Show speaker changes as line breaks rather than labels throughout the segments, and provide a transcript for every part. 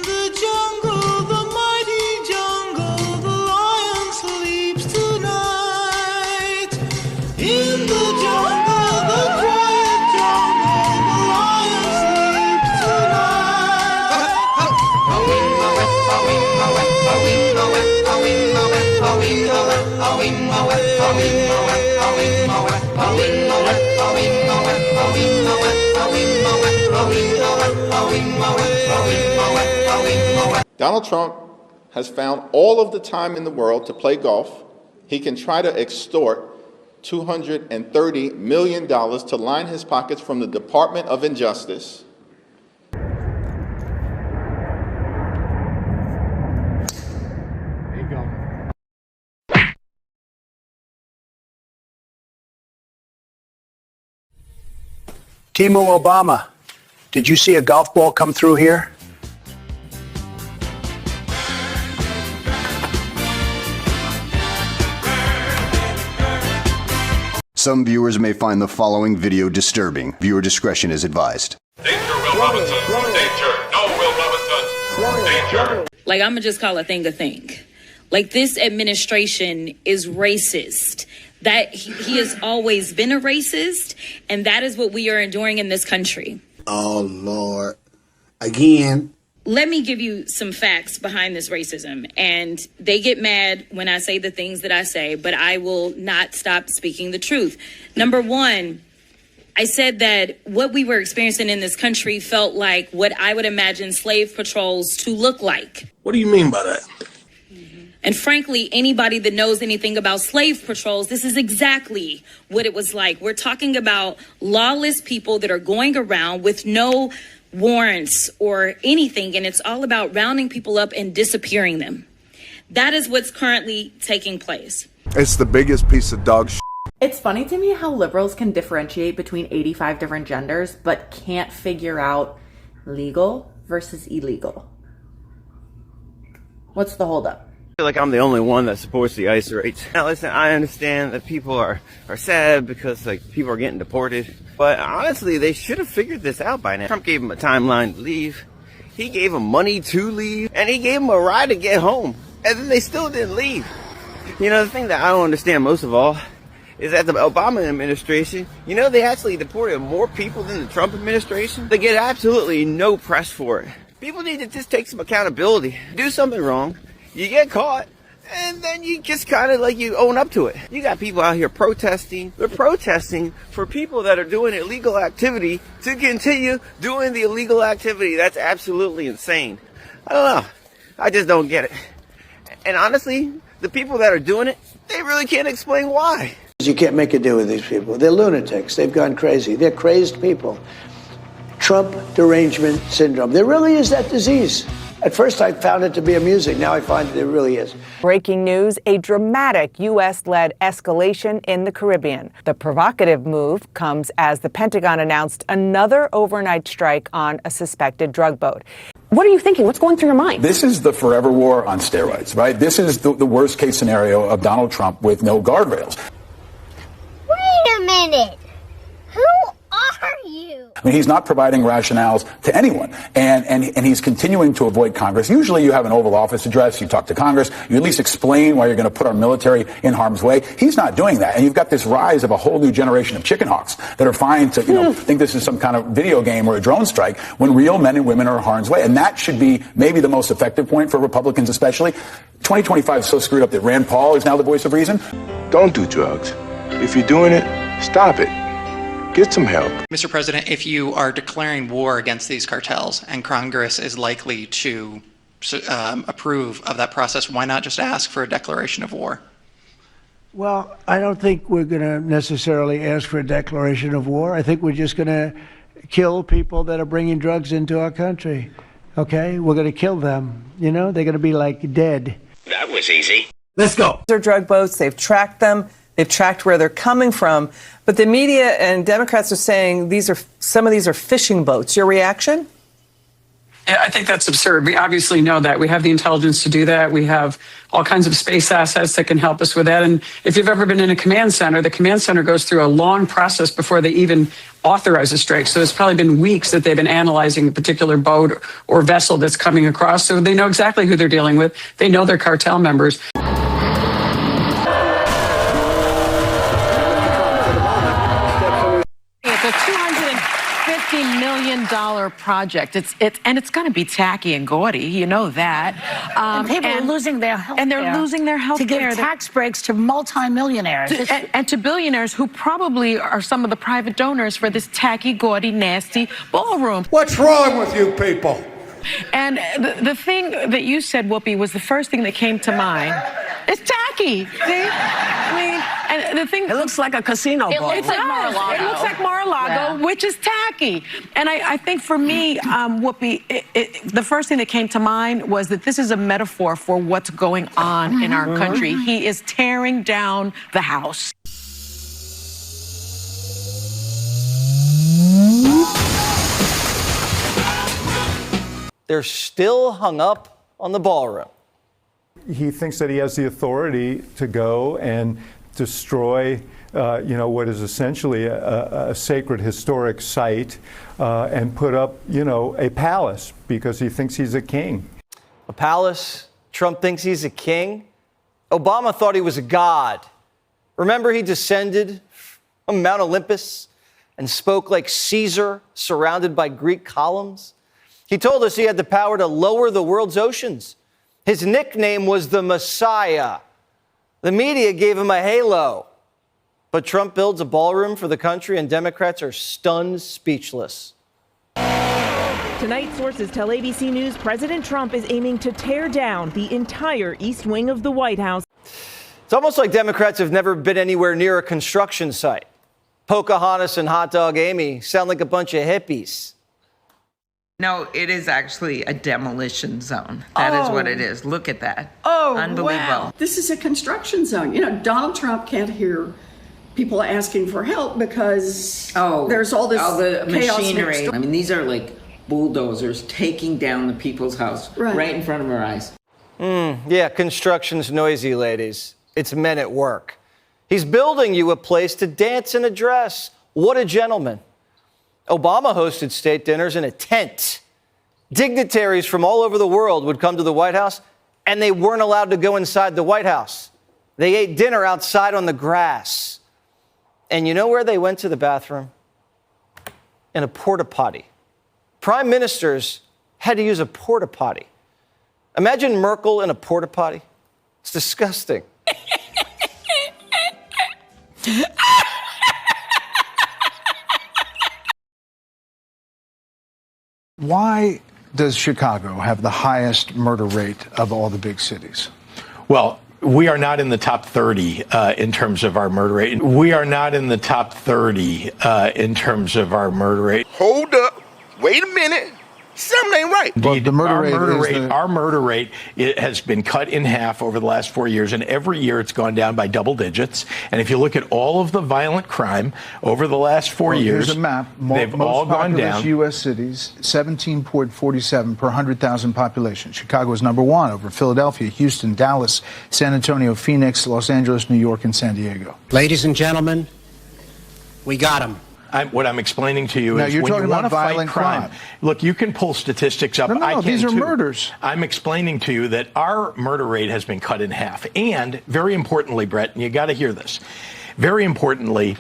the jungle, the mighty jungle, the lion sleeps tonight. In the jungle, the quiet jungle, the lion sleeps tonight.
Donald Trump has found all of the time in the world to play golf. He can try to extort $230 million to line his pockets from the Department of Injustice.
There you go.
Timo Obama, did you see a golf ball come through here?
Some viewers may find the following video disturbing. Viewer discretion is advised.
Danger, Will Robinson. Danger. No, Will Robinson. Danger.
Like, I'm gonna just call a thing a thing. Like, this administration is racist. That he has always been a racist, and that is what we are enduring in this country.
Oh, Lord. Again.
Let me give you some facts behind this racism. And they get mad when I say the things that I say, but I will not stop speaking the truth. Number one, I said that what we were experiencing in this country felt like what I would imagine slave patrols to look like.
What do you mean by that?
And frankly, anybody that knows anything about slave patrols, this is exactly what it was like. We're talking about lawless people that are going around with no warrants or anything, and it's all about rounding people up and disappearing them. That is what's currently taking place.
It's the biggest piece of dog shit.
It's funny to me how liberals can differentiate between 85 different genders, but can't figure out legal versus illegal. What's the holdup?
I feel like I'm the only one that supports the ICE rates. Now listen, I understand that people are sad because like people are getting deported. But honestly, they should have figured this out by now. Trump gave them a timeline to leave. He gave them money to leave. And he gave them a ride to get home. And then they still didn't leave. You know, the thing that I don't understand most of all is that the Obama administration, you know, they actually deported more people than the Trump administration. They get absolutely no press for it. People need to just take some accountability. Do something wrong. You get caught. And then you just kind of like you own up to it. You got people out here protesting. They're protesting for people that are doing illegal activity to continue doing the illegal activity. That's absolutely insane. I don't know. I just don't get it. And honestly, the people that are doing it, they really can't explain why.
You can't make a deal with these people. They're lunatics. They've gone crazy. They're crazed people. Trump derangement syndrome. There really is that disease. At first, I found it to be amusing. Now I find that it really is.
Breaking news, a dramatic U.S.-led escalation in the Caribbean. The provocative move comes as the Pentagon announced another overnight strike on a suspected drug boat. What are you thinking? What's going through your mind?
This is the forever war on steroids, right? This is the worst case scenario of Donald Trump with no guardrails.
Wait a minute. Who are you?
I mean, he's not providing rationales to anyone, and he's continuing to avoid Congress. Usually you have an Oval Office address, you talk to Congress, you at least explain why you're going to put our military in harm's way. He's not doing that, and you've got this rise of a whole new generation of chicken hawks that are fine to, think this is some kind of video game or a drone strike when real men and women are in harm's way. And that should be maybe the most effective point for Republicans especially. 2025 is so screwed up that Rand Paul is now the voice of reason.
Don't do drugs. If you're doing it, stop it. Get some help.
Mr. President, if you are declaring war against these cartels and Congress is likely to approve of that process, why not just ask for a declaration of war?
Well, I don't think we're going to necessarily ask for a declaration of war. I think we're just going to kill people that are bringing drugs into our country. Okay? We're going to kill them. You know, they're going to be like dead.
That was easy.
Let's go.
They're drug boats. They've tracked them. They've tracked where they're coming from. But the media and Democrats are saying some of these are fishing boats. Your reaction?
I think that's absurd. We obviously know that. We have the intelligence to do that. We have all kinds of space assets that can help us with that. And if you've ever been in a command center, the command center goes through a long process before they even authorize a strike. So it's probably been weeks that they've been analyzing a particular boat or vessel that's coming across. So they know exactly who they're dealing with. They know their cartel members.
It's a $250 million project. It's going to be tacky and gaudy. You know that.
And people are losing their health
and they're losing their health
to
care.
give tax breaks to multimillionaires.
And to billionaires who probably are some of the private donors for this tacky, gaudy, nasty ballroom.
What's wrong with you people?
And the thing that you said, Whoopi, was the first thing that came to mind. It's tacky. See? I mean, and the thing.
It looks like a casino ball.
It looks like Mar-a-Lago. It looks like Mar-a-Lago, which is tacky. And I think for me, Whoopi, the first thing that came to mind was that this is a metaphor for what's going on in our country. He is tearing down the house.
They're still hung up on the ballroom.
He thinks that he has the authority to go and destroy, what is essentially a sacred historic site and put up, a palace because he thinks he's a king.
A palace? Trump thinks he's a king? Obama thought he was a god. Remember, he descended from Mount Olympus and spoke like Caesar, surrounded by Greek columns? He told us he had the power to lower the world's oceans. His nickname was the Messiah. The media gave him a halo. But Trump builds a ballroom for the country, and Democrats are stunned speechless.
Tonight, sources tell ABC News President Trump is aiming to tear down the entire east wing of the White House.
It's almost like Democrats have never been anywhere near a construction site. Pocahontas and Hot Dog Amy sound like a bunch of hippies.
No, it is actually a demolition zone. That is what it is. Look at that.
Oh,
unbelievable.
Wow. This is a construction zone. You know, Donald Trump can't hear people asking for help because there's all this
the
chaos
machinery. I mean, these are like bulldozers taking down the people's house right in front of our eyes.
Yeah, construction's noisy, ladies. It's men at work. He's building you a place to dance in a dress. What a gentleman. Obama hosted state dinners in a tent. Dignitaries from all over the world would come to the White House, and they weren't allowed to go inside the White House. They ate dinner outside on the grass. And you know where they went to the bathroom? In a porta potty. Prime ministers had to use a porta potty. Imagine Merkel in a porta potty. It's disgusting.
Why does Chicago have the highest murder rate of all the big cities?
Well, we are not in the top 30 in terms of our murder rate. We are not in the top 30 in terms of our murder rate.
Hold up. Wait a minute. Something ain't right.
Well, the
Our murder rate it has been cut in half over the last 4 years, and every year it's gone down by double digits. And if you look at all of the violent crime over the last 4 years,
here's a map.
They've all gone down.
U.S. cities, 17.47 per 100,000 population. Chicago is number one over Philadelphia, Houston, Dallas, San Antonio, Phoenix, Los Angeles, New York, and San Diego.
Ladies and gentlemen, we got him.
What I'm explaining to you
now
is
you're
when
talking
you want to
about
fight
violent
crime. Look, you can pull statistics up.
No,
I can
these are
too.
murders.
I'm explaining to you that our murder rate has been cut in half. And very importantly, Brett, and you got to hear this, very importantly,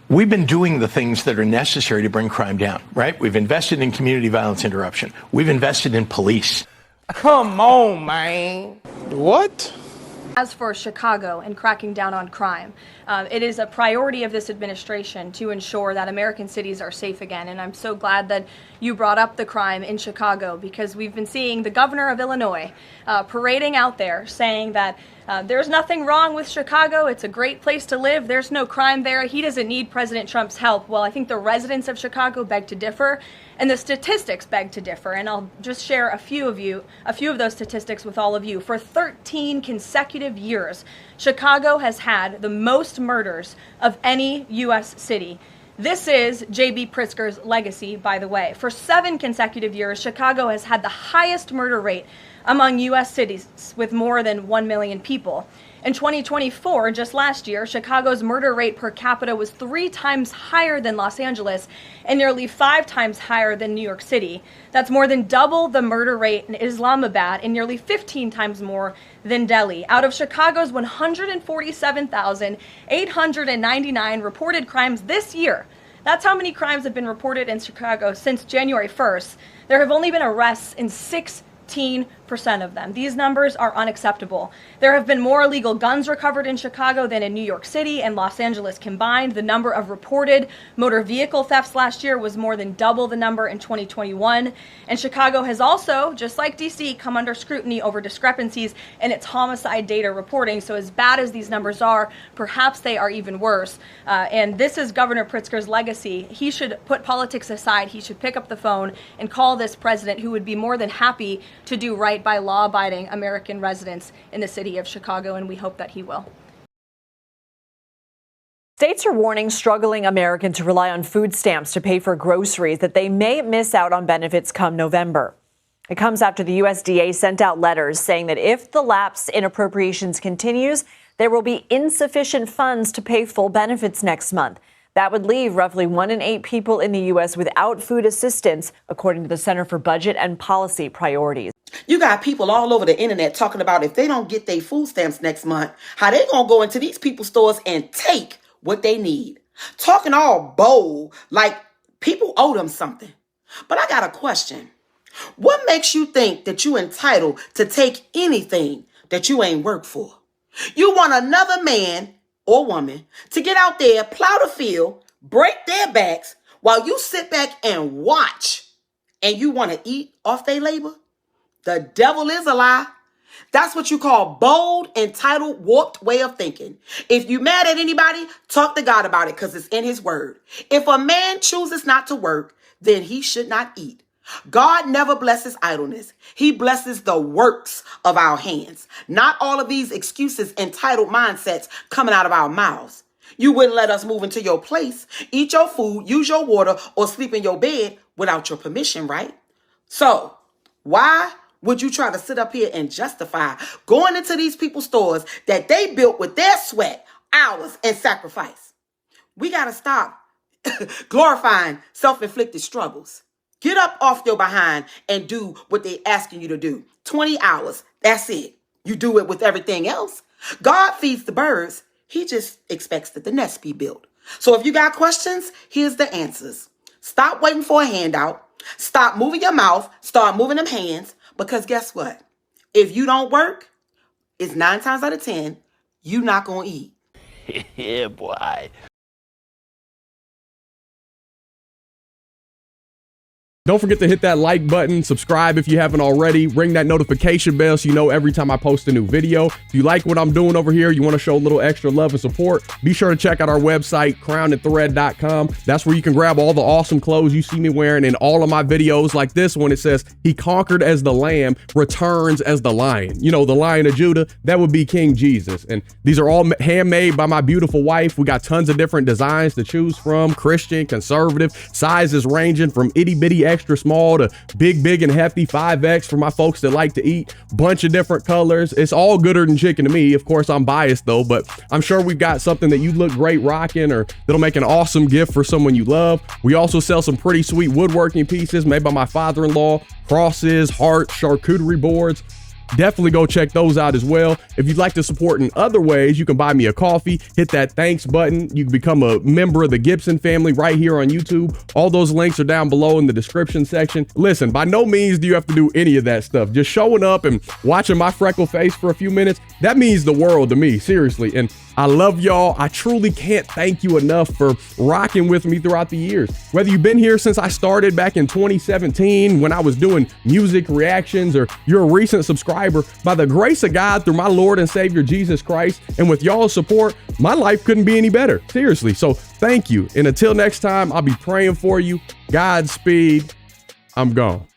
we've been doing the things that are necessary to bring crime down, right? We've invested in community violence interruption. We've invested in police.
Come on, man. What?
As for Chicago and cracking down on crime, it is a priority of this administration to ensure that American cities are safe again. And I'm so glad that you brought up the crime in Chicago, because we've been seeing the governor of Illinois parading out there saying that there's nothing wrong with Chicago. It's a great place to live. There's no crime there. He doesn't need President Trump's help. Well, I think the residents of Chicago beg to differ, and the statistics beg to differ. And I'll just share a few of those statistics with all of you. For 13 consecutive years, Chicago has had the most murders of any U.S. city. This is J.B. Pritzker's legacy, by the way. For 7 consecutive years, Chicago has had the highest murder rate among U.S. cities with more than 1 million people. In 2024, just last year, Chicago's murder rate per capita was 3 times higher than Los Angeles and nearly 5 times higher than New York City. That's more than double the murder rate in Islamabad and nearly 15 times more than Delhi. Out of Chicago's 147,899 reported crimes this year, that's how many crimes have been reported in Chicago since January 1st. There have only been arrests in 16% of them. These numbers are unacceptable. There have been more illegal guns recovered in Chicago than in New York City and Los Angeles combined. The number of reported motor vehicle thefts last year was more than double the number in 2021. And Chicago has also, just like DC, come under scrutiny over discrepancies in its homicide data reporting. So as bad as these numbers are, perhaps they are even worse. And this is Governor Pritzker's legacy. He should put politics aside. He should pick up the phone and call this president, who would be more than happy to do right by law-abiding American residents in the city of Chicago, and we hope that he will.
States are warning struggling Americans who rely on food stamps to pay for groceries that they may miss out on benefits come November. It comes after the USDA sent out letters saying that if the lapse in appropriations continues, there will be insufficient funds to pay full benefits next month. That would leave roughly 1 in 8 people in the U.S. without food assistance, according to the Center for Budget and Policy Priorities.
You got people all over the internet talking about if they don't get their food stamps next month, how they gonna go into these people's stores and take what they need. Talking all bold, like people owe them something. But I got a question. What makes you think that you entitled to take anything that you ain't worked for? You want another man or woman to get out there, plow the field, break their backs while you sit back and watch, and you want to eat off their labor? The devil is a lie. That's what you call bold, entitled, warped way of thinking. If you mad at anybody, talk to God about it, because it's in his word. If a man chooses not to work, then he should not eat. God never blesses idleness. He blesses the works of our hands. Not all of these excuses, entitled mindsets coming out of our mouths. You wouldn't let us move into your place, eat your food, use your water, or sleep in your bed without your permission, right? So, why would you try to sit up here and justify going into these people's stores that they built with their sweat, hours, and sacrifice? We got to stop glorifying self-inflicted struggles. Get up off your behind and do what they're asking you to do. 20 hours, that's it. You do it with everything else. God feeds the birds. He just expects that the nest be built. So if you got questions, here's the answers. Stop waiting for a handout. Stop moving your mouth. Start moving them hands. Because guess what? If you don't work, it's 9 times out of 10, you not going to eat.
Yeah, boy.
Don't forget to hit that like button, subscribe if you haven't already, ring that notification bell so you know every time I post a new video. If you like what I'm doing over here, you want to show a little extra love and support, be sure to check out our website, crownandthread.com. That's where you can grab all the awesome clothes you see me wearing in all of my videos, like this one. It says, he conquered as the lamb, returns as the lion. You know, the Lion of Judah, that would be King Jesus. And these are all handmade by my beautiful wife. We got tons of different designs to choose from, Christian, conservative, sizes ranging from itty bitty extra small to big and hefty 5X for my folks that like to eat. Bunch of different colors. It's all gooder than chicken to me. Of course, I'm biased though, but I'm sure we've got something that you look great rocking or that'll make an awesome gift for someone you love. We also sell some pretty sweet woodworking pieces made by my father-in-law, crosses, hearts, charcuterie boards. Definitely go check those out as well. If you'd like to support in other ways, you can buy me a coffee, hit that thanks button. You can become a member of the Gibson family right here on YouTube. All those links are down below in the description section. Listen, by no means do you have to do any of that stuff. Just showing up and watching my freckle face for a few minutes, that means the world to me, seriously. And I love y'all. I truly can't thank you enough for rocking with me throughout the years. Whether you've been here since I started back in 2017 when I was doing music reactions, or you're a recent subscriber, by the grace of God through my Lord and Savior Jesus Christ, and with y'all's support, my life couldn't be any better. Seriously. So thank you. And until next time, I'll be praying for you. Godspeed. I'm gone.